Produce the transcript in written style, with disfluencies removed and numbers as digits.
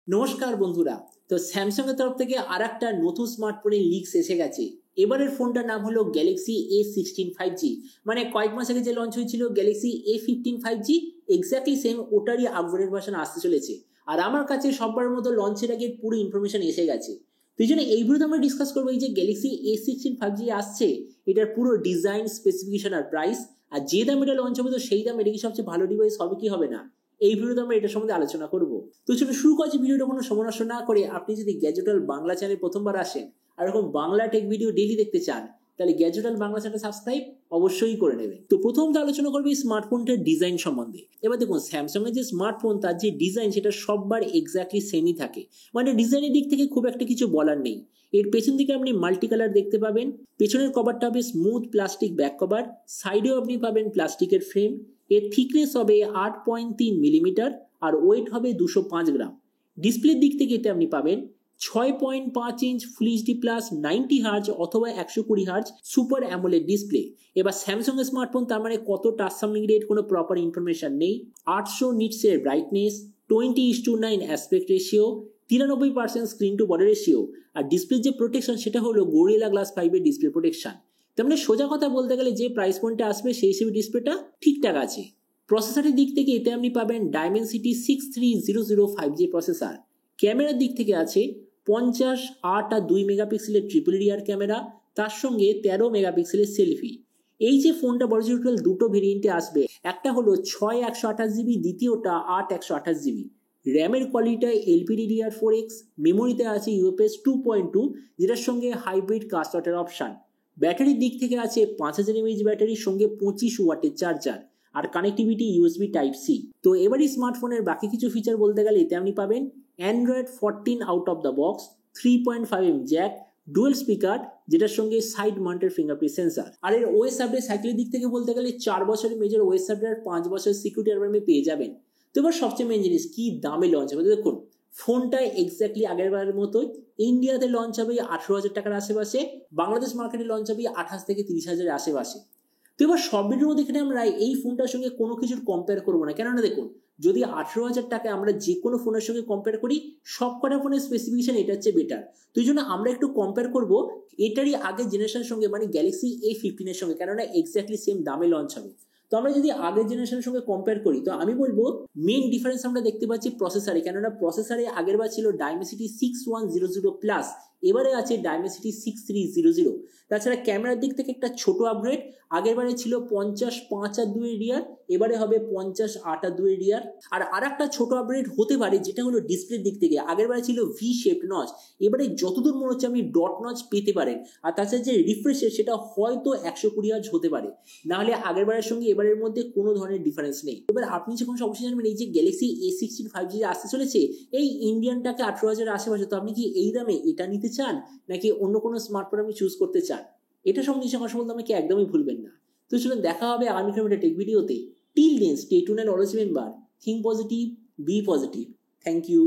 নমস্কার বন্ধুরা। তো স্যামসাং এর তরফ থেকে আরেকটা নতুন স্মার্টফোনের লিক্স এসে গেছে। এবারের ফোনটার নাম হলো গ্যালাক্সি A16 5G। মানে কয়েক মাস আগে যে লঞ্চ হয়েছিল Galaxy A15 5G, exactly same ওটারই আপগ্রেড ভার্সন আসতে চলেছে। আর আমার কাছে সবার মতো লঞ্চের আগে পুরো ইনফরমেশন এসে গেছে। তো এই জন্য এই ভিডিওতে আমরা ডিসকাস করবো এই যে গ্যালাক্সি A16 5G আসছে, এটার পুরো ডিজাইন, স্পেসিফিকেশন আর প্রাইস, আর যে দাম এটা লঞ্চ হবে তো সেই দাম এটা কি সবচেয়ে ভালো ডিভাইস হবে কি হবে না, এই ভিডিওতে আমরা এটার সম্বন্ধে আলোচনা করব। তো চলো শুরু করছি ভিডিওটা কোনো সময় নষ্ট না করে। আপনি যদি গ্যাজেটাল বাংলা চ্যানেল প্রথমবার আসেন আর এরকম বাংলা টেক ভিডিও ডেইলি দেখতে চান, তাহলে গ্যাজেটাল বাংলা চ্যানেল সাবস্ক্রাইব অবশ্যই করে নেবেন। তো প্রথমত আলোচনা করবে এই স্মার্টফোনটার ডিজাইন সম্বন্ধে। এবার দেখুন, স্যামসাং এর যে স্মার্টফোন তার যে ডিজাইন সেটা সববার এক্স্যাক্টলি সেমই থাকে, মানে ডিজাইনের দিক থেকে খুব একটা কিছু বলার নেই। এর পেছন দিকে আপনি মাল্টি কালার দেখতে পাবেন, পেছনের কভারটা হবে স্মুথ প্লাস্টিক ব্যাক কভার, সাইডেও আপনি পাবেন প্লাস্টিকের ফ্রেম। এর থিকনেস হবে 8.3 মিলিমিটার আর ওয়েট হবে 205 গ্রাম। ডিসপ্লের দিক থেকে এটা আপনি পাবেন 6.5 inch full HD plus 90 hertz অথবা 120 হার্জ সুপার অ্যামোলেড ডিসপ্লে। এবার স্যামসাং এর স্মার্টফোন, তার মানে কত টাচ সামলিং রেট কোনো প্রপার ইনফরমেশন নেই। 800 নিটসের brightness, 20:9 aspect ratio, 93% screen to body ratio. আর ডিসপ্লের যে প্রোটেকশন সেটা হলো গরিলা গ্লাস 5 এর ডিসপ্লে প্রোটেকশন। তার মানে সোজা কথা বলতে গেলে যে প্রাইস পয়েন্টে আসবে সেই হিসেবে ডিসপ্লেটা ঠিকঠাক আছে। প্রসেসরের দিক থেকে এতে আপনি পাবেন Dimensity 6300 5G প্রসেসর। ক্যামেরার দিক থেকে আছে 50, 8 আর 2 মেগাপিক্সেলের ট্রিপল রিয়ার ক্যামেরা, তার সঙ্গে 13 মেগাপিক্সেলের সেলফি। এই যে ফোনটা বড় টোটাল দুটো ভেরিয়েন্টে আসবে, একটা হলো 6 128GB, দ্বিতীয়টা 8 128GB। র্যামের কোয়ালিটিটা LPDDR4X, মেমোরিতে আছে UFS 2.2, যেটার সঙ্গে হাইব্রিড কাস্ট ওয়াটার অপশন। ব্যাটারির দিক থেকে আছে 5000 mAh ব্যাটারির সঙ্গে 25 ওয়াটের চার্জার, আর কানেক্টিভিটি USB Type C। তো এবারই স্মার্টফোনের বাকি কিছু ফিচার বলতে গেলে এতে আপনি পাবেন Android 14 out of the box, 3.5mm Jack, dual speaker যেটার সঙ্গে সাইড মাউন্টেড ফিঙ্গারপ্রিন্ট সেন্সর। আর এর ওএস আপডেট সাইকেলের দিক থেকে বলতে গেলে 4 বছরের মেজর ওএস আপডেট আর 5 বছরের সিকিউরিটি আপডেট পেয়ে যাবেন। তো এবার সবচেয়ে মেন জিনিস, কি দামে লঞ্চ হবে। দেখুন, ফোনটা এক্স্যাক্টলি আগের বারের মতোই ইন্ডিয়াতে লঞ্চ হবে 18,000 টাকার আশেপাশে, বাংলাদেশ মার্কেটে লঞ্চ হবে 28 থেকে 30,000 আশেপাশে। তো এবার সব ভিডিওর মধ্যে এখানে আমরা এই ফোনটার সঙ্গে কোনো কিছুর কম্পেয়ার করবো না, কেননা দেখুন, যদি 18,000 টাকায় আমরা যে কোনো ফোনের সঙ্গে কম্পেয়ার করি, সব কটা ফোনের স্পেসিফিকেশন এটার চেয়ে বেটার। তো এই জন্য আমরা একটু কম্পেয়ার করবো এটারই আগের জেনারেশনের সঙ্গে, মানে গ্যালাক্সি A15 এর সঙ্গে, কেননা এক্স্যাক্টলি সেম দামে লঞ্চ হবে। তো আমরা যদি আগের জেনারেশনের সঙ্গে কম্পেয়ার করি, তো আমি বলবো মেন ডিফারেন্স আমরা দেখতে পাচ্ছি প্রসেসরে, কেননা প্রসেসরে আগের বার ছিল Dimensity 6100 প্লাস, এবারে আছে Dimensity 6300। তাছাড়া ক্যামেরার দিক থেকে একটা ছোট আপগ্রেড, আগের বারে ছিল 50 5 আর 2 রিয়ার, এবারে হবে 50 8 আর 2 রিয়ার। আর একটা ছোট আপগ্রেড হতে পারে যেটা হলো ডিসপ্লের দিক থেকে, আগের বারে ছিল ভি শেপ নচ, এবারে যতদূর মনে হচ্ছে আপনি ডট নচ পেতে পারেন। আর তাছাড়া যে রিফ্রেশের সেটা হয়তো 120 হার্জ হতে পারে, নাহলে আগের বারের সঙ্গে এবারের মধ্যে কোনো ধরনের ডিফারেন্স নেই। এবার আপনি যখন অবশ্যই জানবেন এই যে গ্যালাক্সি A16 5G আসতে চলেছে এই ইন্ডিয়ানটাকে 18,000 আশেপাশে, তো আপনি কি এই দামে এটা নিতে চান নাকি অন্য কোনো স্মার্টফোন আপনি চুজ করতে চান, এটা সম্বন্ধে কথা বলতে আমাকে একদমই ভুলবেন না। তো চলুন দেখা হবে আগামী একটা টেক ভিডিওতে। Till then stay tuned and always remember, think positive, be positive. Thank you.